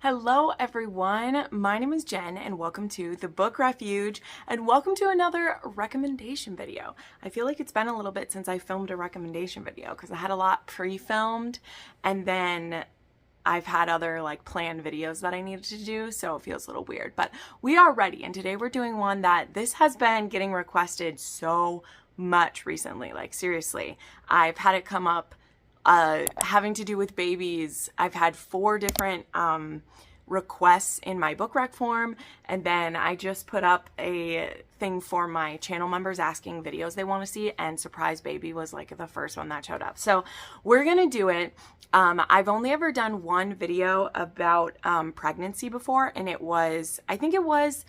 Hello everyone, my name is Jen and welcome to the Book Refuge and welcome to another recommendation video. I feel like it's been a little bit since I filmed a recommendation video because I had a lot pre-filmed and then I've had other planned videos that I needed to do, so it feels a little weird, but we are ready. And today we're doing one that this has been getting requested so much recently. Seriously, I've had it come up having to do with babies. I've had 4 different requests in my book rec form, and then I just put up a thing for my channel members asking videos they want to see, and Surprise Baby was the first one that showed up. So we're gonna do it. I've only ever done one video about pregnancy before, and I think it was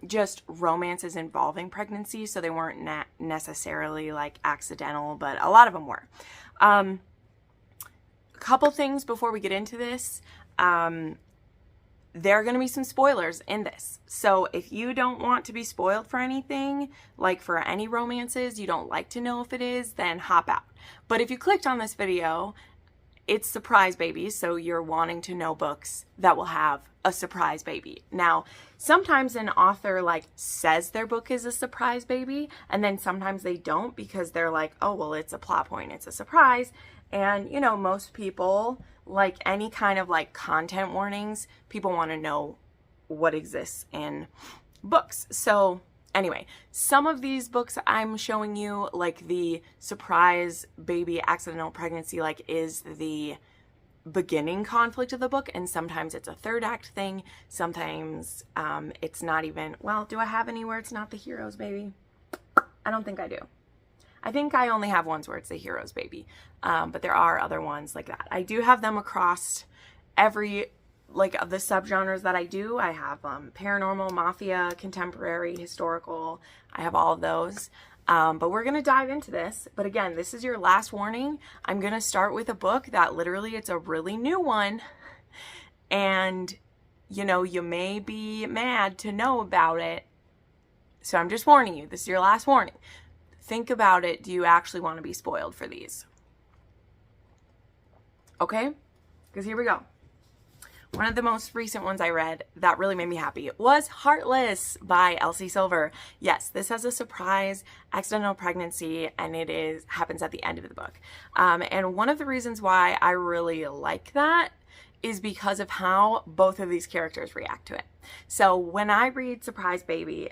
just romances involving pregnancy, so they weren't necessarily accidental, but a lot of them were. Couple things before we get into this. There are going to be some spoilers in this. So if you don't want to be spoiled for anything, for any romances, you don't like to know if it is, then hop out. But if you clicked on this video, it's Surprise Baby, so you're wanting to know books that will have a surprise baby. Now, sometimes an author says their book is a surprise baby, and then sometimes they don't because they're oh, well, it's a plot point, it's a surprise. And, most people, any kind of content warnings, people want to know what exists in books. So anyway, some of these books I'm showing you, the Surprise Baby Accidental Pregnancy, is the beginning conflict of the book, and sometimes it's a third act thing. Sometimes it's not even, well, do I have any where it's not the hero's baby? I don't think I do. I think I only have ones where it's the hero's baby, but there are other ones like that. I do have them across every, of the subgenres that I do. I have paranormal, mafia, contemporary, historical. I have all of those, but we're going to dive into this. But again, this is your last warning. I'm going to start with a book that literally, it's a really new one, and, you may be mad to know about it. So I'm just warning you. This is your last warning. Think about it. Do you actually want to be spoiled for these? Okay? Because here we go. One of the most recent ones I read that really made me happy was Heartless by Elsie Silver. Yes, this has a surprise accidental pregnancy, and it happens at the end of the book. And one of the reasons why I really like that is because of how both of these characters react to it. So when I read Surprise Baby,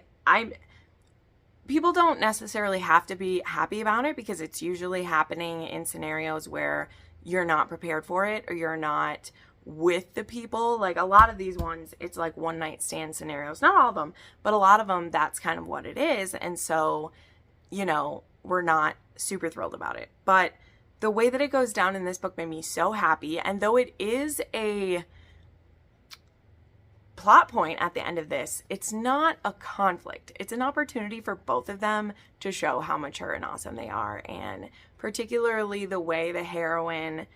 people don't necessarily have to be happy about it because it's usually happening in scenarios where you're not prepared for it or you're not with the people. A lot of these ones, it's one night stand scenarios. Not all of them, but a lot of them, that's kind of what it is. And so, we're not super thrilled about it. But the way that it goes down in this book made me so happy. And though it is a plot point at the end of this, it's not a conflict. It's an opportunity for both of them to show how mature and awesome they are, and particularly the way the heroine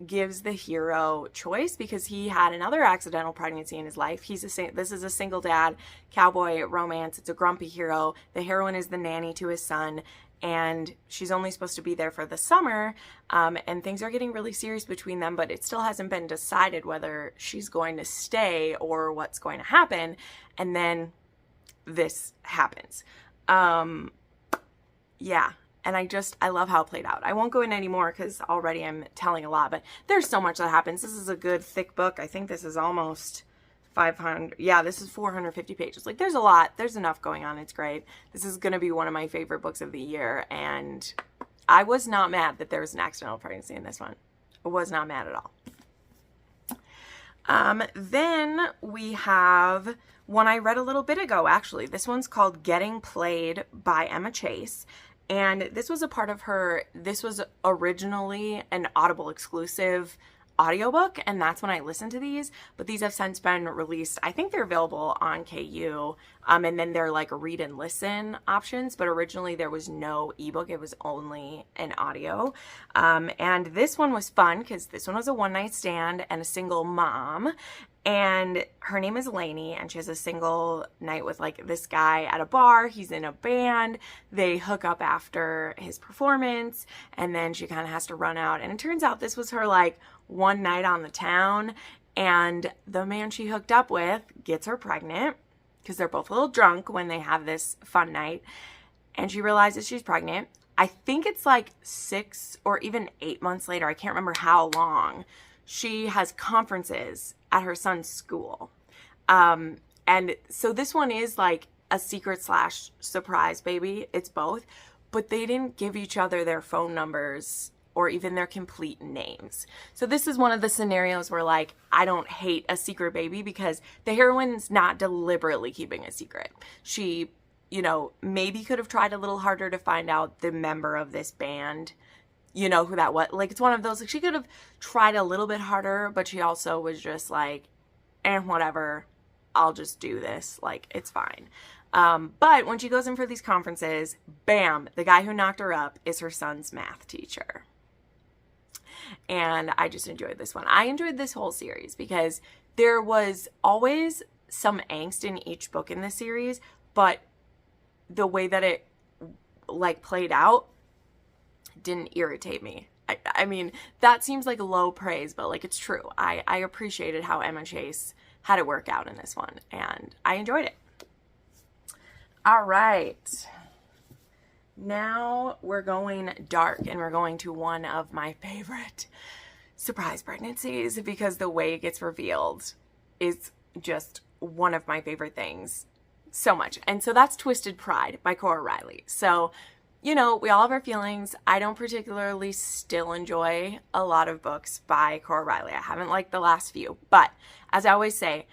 gives the hero choice, because he had another accidental pregnancy in his life. This is a single dad cowboy romance. It's a grumpy hero. The heroine is the nanny to his son, and she's only supposed to be there for the summer, and things are getting really serious between them, but it still hasn't been decided whether she's going to stay or what's going to happen. And then this happens. Yeah. And I love how it played out. I won't go in anymore because already I'm telling a lot, but there's so much that happens. This is a good thick book. I think this is almost 500. Yeah, this is 450 pages. There's a lot. There's enough going on. It's great. This is going to be one of my favorite books of the year. And I was not mad that there was an accidental pregnancy in this one. I was not mad at all. Then we have one I read a little bit ago, actually. This one's called Getting Played by Emma Chase. And this was a part of this was originally an Audible exclusive audiobook, and that's when I listened to these, but these have since been released. I think they're available on KU, and then they're read and listen options, but originally there was no ebook, it was only an audio. And this one was fun because this one was a one night stand and a single mom, and her name is Lainey, and she has a single night with this guy at a bar. He's in a band. They hook up after his performance, and then she kind of has to run out, and it turns out this was her one night on the town, And the man she hooked up with gets her pregnant because they're both a little drunk when they have this fun night. And she realizes she's pregnant. I think it's like 6 or even 8 months later. I can't remember how long. She has conferences at her son's school. And so this one is like a secret / surprise baby. It's both. But they didn't give each other their phone numbers or even their complete names. So this is one of the scenarios where, like, I don't hate a secret baby because the heroine's not deliberately keeping a secret. She, you know, maybe could have tried a little harder to find out the member of this band, you know, who that was. Like, it's one of those, like, she could have tried a little bit harder, but she also was just like, whatever, I'll just do this. Like, it's fine. But when she goes in for these conferences, bam, the guy who knocked her up is her son's math teacher. And I just enjoyed this one. I enjoyed this whole series because there was always some angst in each book in this series, but the way that it like played out didn't irritate me. I mean, that seems like low praise, but like it's true. I appreciated how Emma Chase had it work out in this one, and I enjoyed it. All right. Now we're going dark, and we're going to one of my favorite surprise pregnancies because the way it gets revealed is just one of my favorite things so much. And so that's Twisted Pride by Cora Riley. So, you know, we all have our feelings. I don't particularly still enjoy a lot of books by Cora Riley. I haven't liked the last few, but as I always say,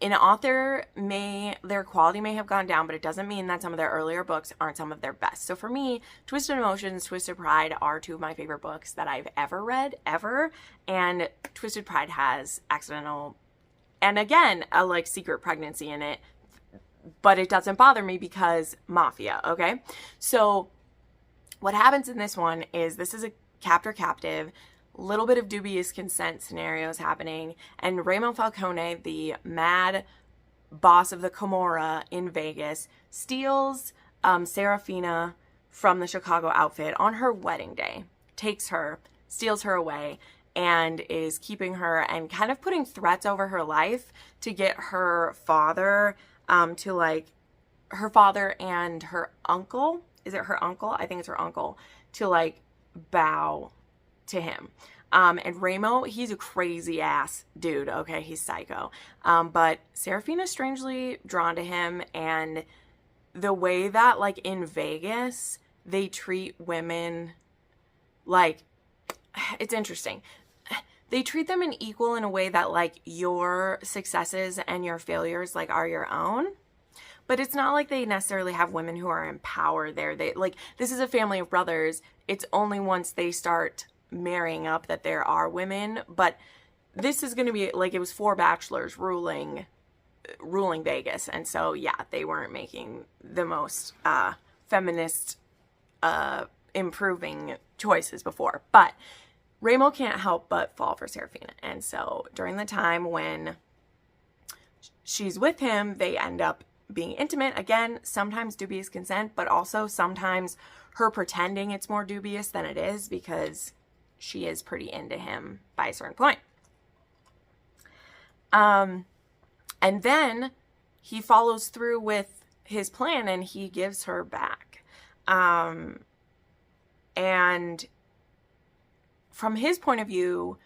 an author their quality may have gone down, but it doesn't mean that some of their earlier books aren't some of their best. So for me, Twisted Emotions, Twisted Pride are two of my favorite books that I've ever read, ever. And Twisted Pride has accidental, and again, a like secret pregnancy in it, but it doesn't bother me because mafia, okay? So what happens in this one is this is a captor-captive, little bit of dubious consent scenarios happening, and Raymond Falcone, the mad boss of the Camorra in Vegas, steals Serafina from the Chicago outfit on her wedding day, takes her, steals her away, and is keeping her and kind of putting threats over her life to get her father to like, her father and her uncle, is it her uncle? I think it's her uncle, to like bow to him. And Ramo, he's a crazy ass dude, okay? He's psycho. But Serafina's strangely drawn to him, and the way that, like, in Vegas, they treat women, like, it's interesting. They treat them equal in a way that, like, your successes and your failures, like, are your own. But it's not like they necessarily have women who are in power there. They, like, this is a family of brothers. It's only once they start marrying up that there are women, but this is going to be like, it was 4 bachelors ruling Vegas, and so yeah, they weren't making the most feminist improving choices before, but Ramo can't help but fall for Serafina. And so during the time when she's with him, they end up being intimate. Again, sometimes dubious consent, but also sometimes her pretending it's more dubious than it is because she is pretty into him by a certain point. And then he follows through with his plan and he gives her back. And from his point of view,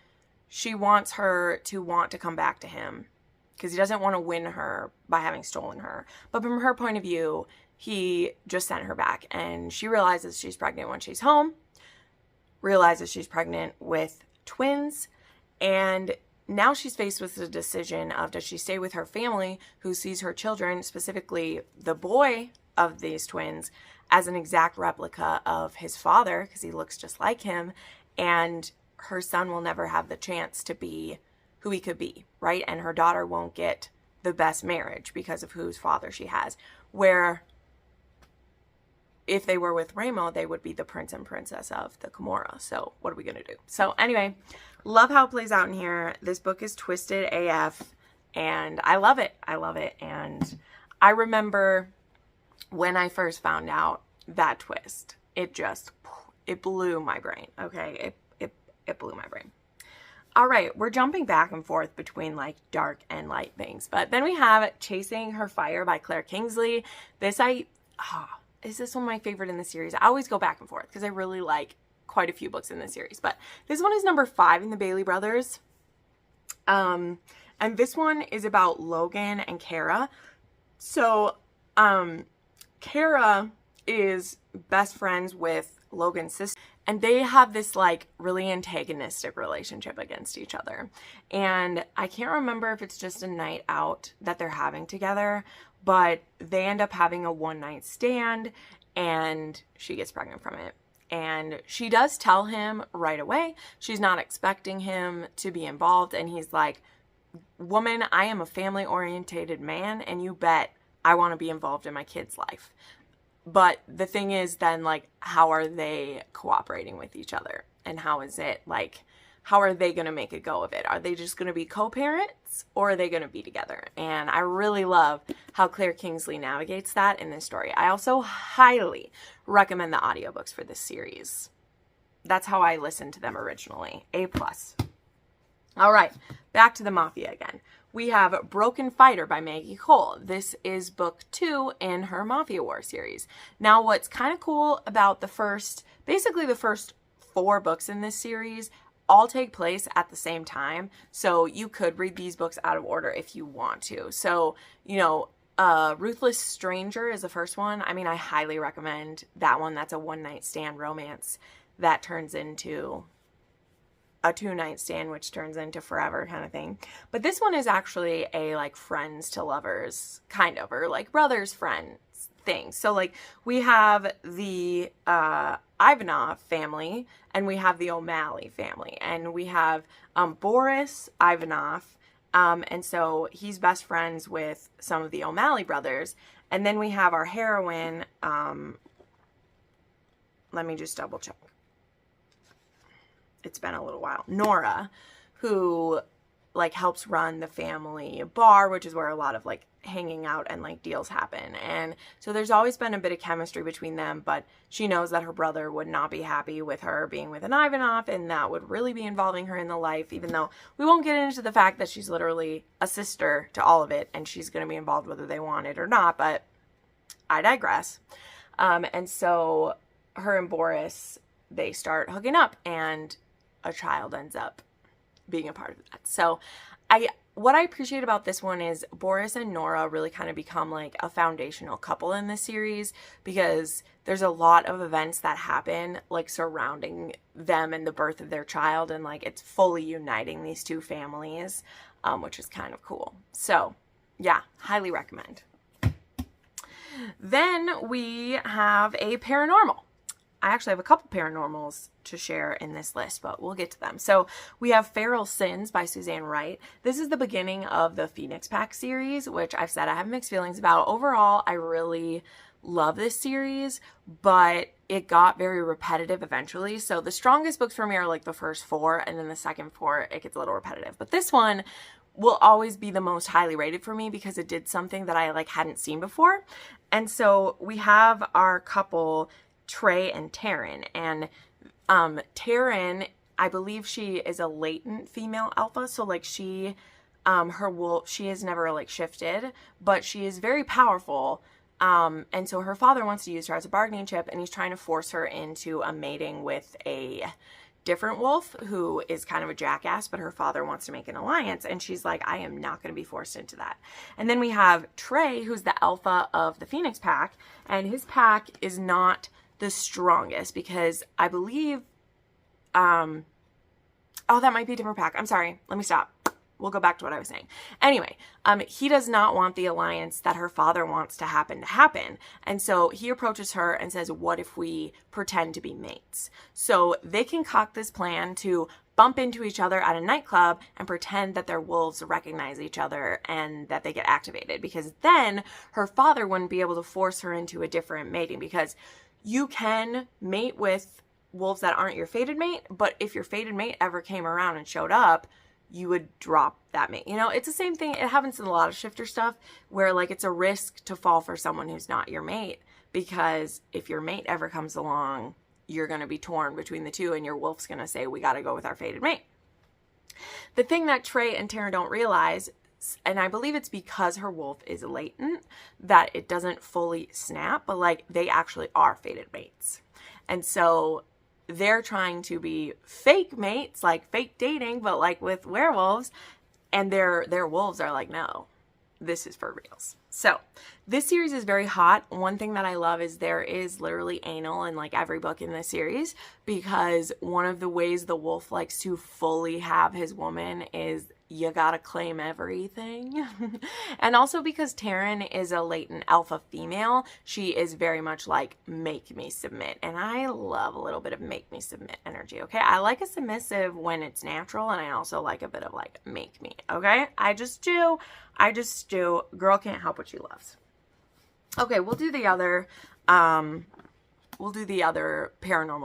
she wants her to want to come back to him because he doesn't want to win her by having stolen her. But from her point of view, he just sent her back, and she realizes she's pregnant when she's home, realizes she's pregnant with twins, and now she's faced with the decision of, does she stay with her family who sees her children, specifically the boy of these twins, as an exact replica of his father because he looks just like him, and her son will never have the chance to be who he could be, right? And her daughter won't get the best marriage because of whose father she has, where if they were with Ramo, they would be the prince and princess of the Camorra. So what are we going to do? So anyway, love how it plays out in here. This book is twisted AF, and I love it. I love it. And I remember when I first found out that twist, it blew my brain. Okay. It blew my brain. All right, we're jumping back and forth between like dark and light things. But then we have Chasing Her Fire by Claire Kingsley. Is this one of my favorite in the series? I always go back and forth because I really like quite a few books in this series. But this one is number 5 in the Bailey Brothers. And this one is about Logan and Kara. So, Kara is best friends with Logan's sister, and they have this like really antagonistic relationship against each other. And I can't remember if it's just a night out that they're having together, but they end up having a one-night stand and she gets pregnant from it. And she does tell him right away. She's not expecting him to be involved, and he's like, woman, I am a family-orientated man, and you bet I want to be involved in my kid's life. But the thing is then, like, how are they cooperating with each other? And how is it, like, how are they going to make a go of it? Are they just going to be co-parents, or are they going to be together? And I really love how Claire Kingsley navigates that in this story. I also highly recommend the audiobooks for this series. That's how I listened to them originally. A+. All right, back to the Mafia again. We have Broken Fighter by Maggie Cole. This is book 2 in her Mafia War series. Now, what's kind of cool about basically the first 4 books in this series all take place at the same time. So you could read these books out of order if you want to. So, you know, Ruthless Stranger is the first one. I mean, I highly recommend that one. That's a one-night stand romance that turns into a 2-night stand, which turns into forever kind of thing. But this one is actually a like friends to lovers kind of, or like brothers friends thing. So like we have the Ivanov family, and we have the O'Malley family, and we have Boris Ivanov, and so he's best friends with some of the O'Malley brothers. And then we have our heroine, let me just double check. It's been a little while. Nora, who like helps run the family bar, which is where a lot of like hanging out and like deals happen. And so there's always been a bit of chemistry between them, but she knows that her brother would not be happy with her being with an Ivanov, and that would really be involving her in the life, even though we won't get into the fact that she's literally a sister to all of it, and she's going to be involved whether they want it or not, but I digress. And so her and Boris, they start hooking up, and a child ends up being a part of that. So what I appreciate about this one is Boris and Nora really kind of become like a foundational couple in this series, because there's a lot of events that happen like surrounding them and the birth of their child, and like it's fully uniting these two families, which is kind of cool. So yeah, highly recommend. Then we have a paranormal. I actually have a couple paranormals to share in this list, but we'll get to them. So we have Feral Sins by Suzanne Wright. This is the beginning of the Phoenix Pack series, which I've said I have mixed feelings about. Overall, I really love this series, but it got very repetitive eventually. So the strongest books for me are like the first 4, and then the second 4, it gets a little repetitive. But this one will always be the most highly rated for me because it did something that I like hadn't seen before. And so we have our couple, Trey and Taryn, and Taryn, I believe she is a latent female alpha, so like she has never like shifted, but she is very powerful, and so her father wants to use her as a bargaining chip, and he's trying to force her into a mating with a different wolf who is kind of a jackass, but her father wants to make an alliance, and she's like, I am not going to be forced into that. And then we have Trey, who's the alpha of the Phoenix Pack, and his pack is not the strongest because I believe, oh, that might be a different pack. I'm sorry. Let me stop. We'll go back to what I was saying. Anyway, he does not want the alliance that her father wants to happen. And so he approaches her and says, what if we pretend to be mates? So they concoct this plan to bump into each other at a nightclub and pretend that their wolves recognize each other and that they get activated, because then her father wouldn't be able to force her into a different mating, because you can mate with wolves that aren't your fated mate, but if your fated mate ever came around and showed up, you would drop that mate. You know, it's the same thing. It happens in a lot of shifter stuff where like it's a risk to fall for someone who's not your mate, because if your mate ever comes along, you're going to be torn between the two, and your wolf's going to say, we got to go with our fated mate. The thing that Trey and Tara don't realize, and I believe it's because her wolf is latent, that it doesn't fully snap, but like they actually are fated mates. And so they're trying to be fake mates, like fake dating, but like with werewolves, and their wolves are like, no, this is for reals. So this series is very hot. One thing that I love is there is literally anal in like every book in this series, because one of the ways the wolf likes to fully have his woman is you gotta claim everything. And also because Taryn is a latent alpha female, she is very much like make me submit, and I love a little bit of make me submit energy. Okay, I like a submissive when it's natural, and I also like a bit of like make me. Okay, I just do. Girl can't help what she loves. Okay, we'll do the other paranormal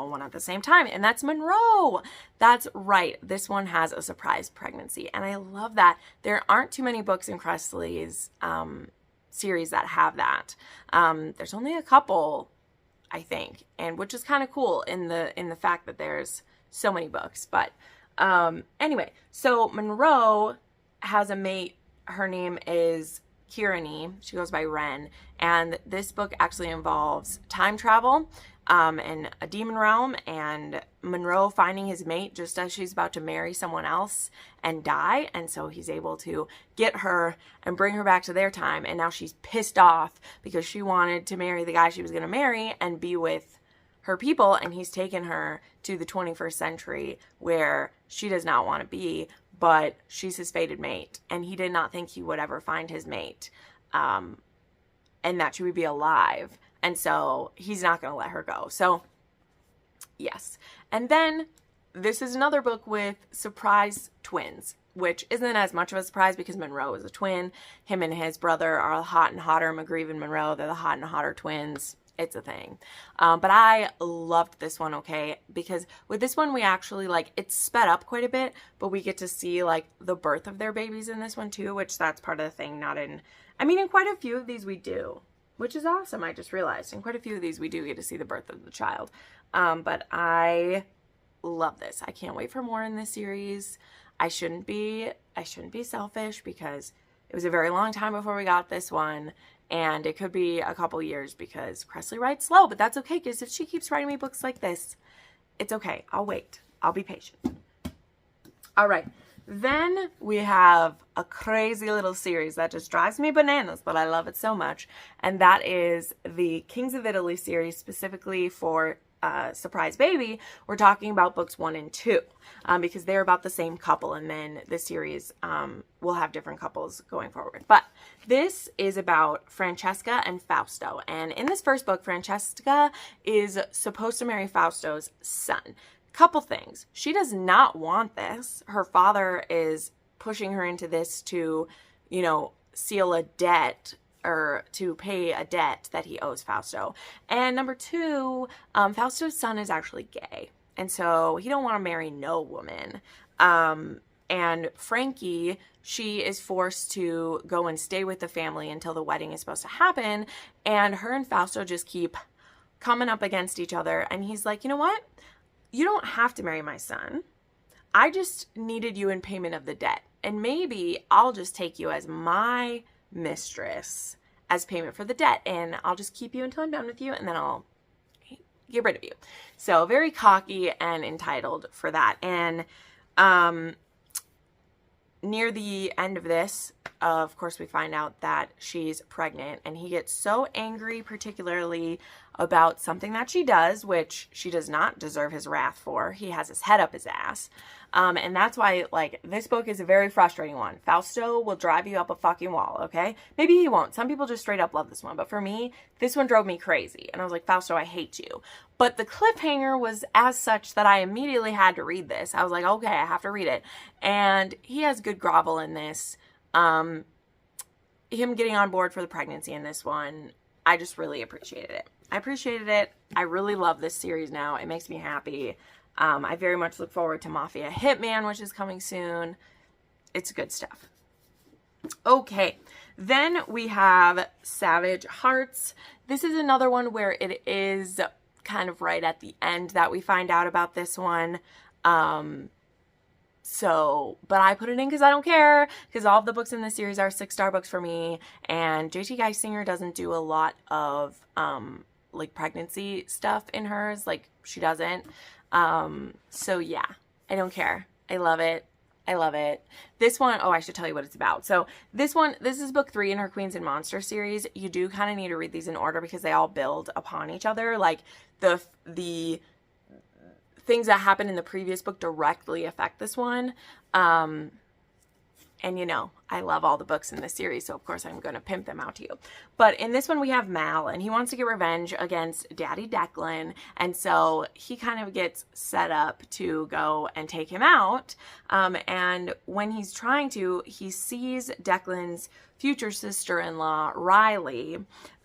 one at the same time, and that's Monroe. That's right. This one has a surprise pregnancy, and I love that. There aren't too many books in Cressley's series that have that. There's only a couple, I think, and which is kind of cool in the fact that there's so many books. But anyway, so Monroe has a mate. Her name is Kirani. She goes by Ren, and this book actually involves time travel in a demon realm, and Monroe finding his mate just as she's about to marry someone else and die, and so he's able to get her and bring her back to their time, and now she's pissed off because she wanted to marry the guy she was going to marry and be with her people, and he's taken her to the 21st century where she does not want to be, but she's his fated mate, and he did not think he would ever find his mate, and that she would be alive, and so he's not going to let her go. So, yes. And then, this is another book with surprise twins, which isn't as much of a surprise because Monroe is a twin. Him and his brother are hot and hotter, McGreeve and Monroe, they're the hot and hotter twins. It's a thing. But I loved this one, okay, because with this one we actually, like, it's sped up quite a bit, but we get to see, like, the birth of their babies in this one too, which that's part of the thing, not in, I mean, in quite a few of these we do, which is awesome, I just realized. In quite a few of these we do get to see the birth of the child. But I love this. I can't wait for more in this series. I shouldn't be selfish because it was a very long time before we got this one. And it could be a couple years because Cressley writes slow, but that's okay because if she keeps writing me books like this, it's okay. I'll wait. I'll be patient. All right. Then we have a crazy little series that just drives me bananas, but I love it so much. And that is the Kings of Italy series, specifically for Surprise Baby. We're talking about books 1 and 2 because they're about the same couple, and then the series will have different couples going forward. But this is about Francesca and Fausto, and in this first book, Francesca is supposed to marry Fausto's son. Couple things. She does not want this. Her father is pushing her into this to, you know, seal a debt or to pay a debt that he owes Fausto. And number 2, Fausto's son is actually gay. And so he don't want to marry no woman. And Frankie, she is forced to go and stay with the family until the wedding is supposed to happen. And her and Fausto just keep coming up against each other. And he's like, you know what? You don't have to marry my son. I just needed you in payment of the debt. And maybe I'll just take you as my mistress as payment for the debt, and I'll just keep you until I'm done with you, and then I'll get rid of you. So very cocky and entitled for that. And near the end of this, of course, we find out that she's pregnant, and he gets so angry, particularly about something that she does, which she does not deserve his wrath for. He has his head up his ass. And that's why, like, this book is a very frustrating one. Fausto will drive you up a fucking wall, okay? Maybe he won't. Some people just straight up love this one. But for me, this one drove me crazy. And I was like, Fausto, I hate you. But the cliffhanger was as such that I immediately had to read this. I was like, okay, I have to read it. And he has good grovel in this. Him getting on board for the pregnancy in this one, I just really appreciated it. I really love this series now. It makes me happy. I very much look forward to Mafia Hitman, which is coming soon. It's good stuff. Okay, then we have Savage Hearts. This is another one where it is kind of right at the end that we find out about this one. So, but I put it in because I don't care, because all of the books in this series are 6-star books for me, and JT Geisinger doesn't do a lot of, like, pregnancy stuff in hers. Like, she doesn't. So yeah, I don't care. I love it. I love it. This one, oh, I should tell you what it's about. So this is book 3 in her Queens and Monsters series. You do kind of need to read these in order because they all build upon each other. Like, the things that happened in the previous book directly affect this one. And you know, I love all the books in this series, so of course I'm going to pimp them out to you. But in this one we have Mal, and he wants to get revenge against Daddy Declan, and so he kind of gets set up to go and take him out. And when he's trying to, he sees Declan's future sister-in-law, Riley,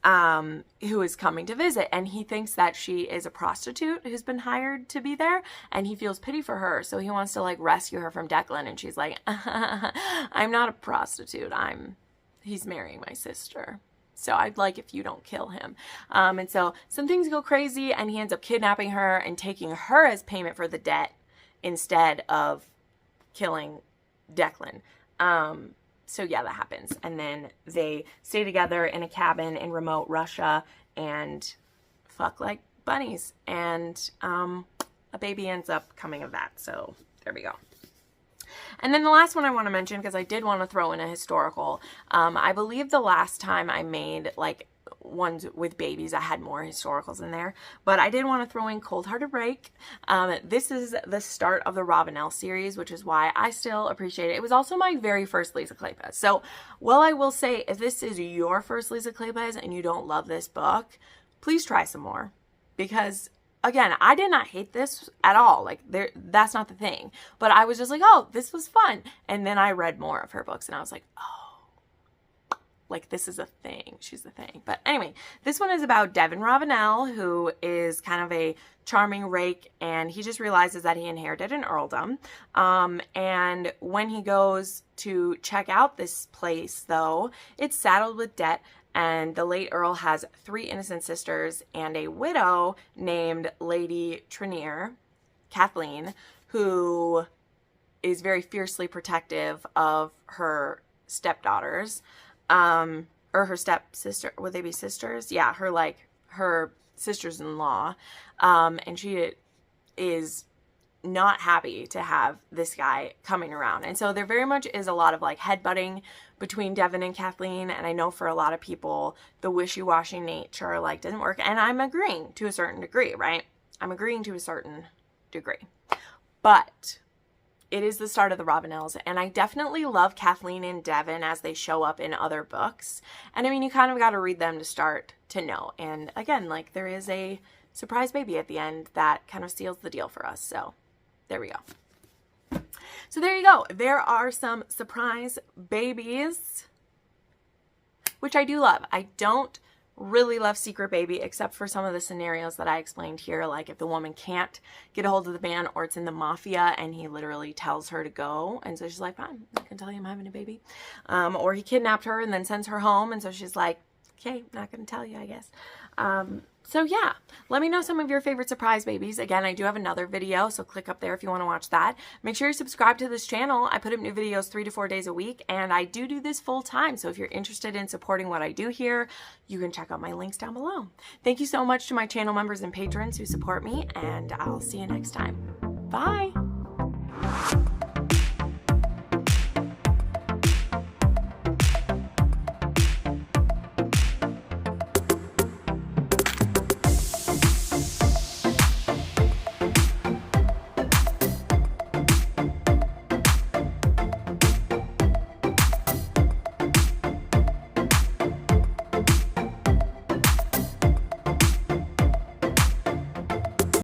who is coming to visit, and he thinks that she is a prostitute who's been hired to be there, and he feels pity for her, so he wants to like rescue her from Declan, and she's like, I'm not a prostitute, he's marrying my sister, so I'd like if you don't kill him. And so some things go crazy, and he ends up kidnapping her and taking her as payment for the debt instead of killing Declan. So yeah, that happens. And then they stay together in a cabin in remote Russia and fuck like bunnies. And a baby ends up coming of that. So there we go. And then the last one I want to mention, because I did want to throw in a historical. I believe the last time I made like ones with babies, I had more historicals in there, but I did want to throw in Cold Hearted Break. This is the start of the Ravenel series, which is why I still appreciate it. It was also my very first Lisa Kleypas. So while I will say, if this is your first Lisa Kleypas and you don't love this book, please try some more, because again, I did not hate this at all. Like, that's not the thing, but I was just like, oh, this was fun. And then I read more of her books and I was like, oh, like, this is a thing. She's the thing. But anyway, this one is about Devin Ravenel, who is kind of a charming rake, and he just realizes that he inherited an earldom. And when he goes to check out this place, though, it's saddled with debt, and the late Earl has 3 innocent sisters and a widow named Lady Trenier, Kathleen, who is very fiercely protective of her stepdaughters. Or her stepsister, would they be sisters? Yeah, her sisters-in-law. And she is not happy to have this guy coming around. And so there very much is a lot of like headbutting between Devin and Kathleen. And I know for a lot of people, the wishy-washy nature like doesn't work. And I'm agreeing to a certain degree, right? I'm agreeing to a certain degree. But it is the start of the Ravenels, and I definitely love Kathleen and Devin as they show up in other books. And I mean, you kind of got to read them to start to know. And again, like, there is a surprise baby at the end that kind of seals the deal for us. So there we go. So there you go. There are some surprise babies, which I do love. I don't really love Secret Baby, except for some of the scenarios that I explained here, like if the woman can't get a hold of the man, or it's in the mafia and he literally tells her to go, and so she's like, fine, I can tell you I'm having a baby. Or he kidnapped her and then sends her home, and so she's like, okay, not gonna tell you, I guess. So yeah, let me know some of your favorite surprise babies. Again, I do have another video, so click up there if you want to watch that. Make sure you subscribe to this channel. I put up new videos 3 to 4 days a week, and I do this full time. So if you're interested in supporting what I do here, you can check out my links down below. Thank you so much to my channel members and patrons who support me, and I'll see you next time. Bye.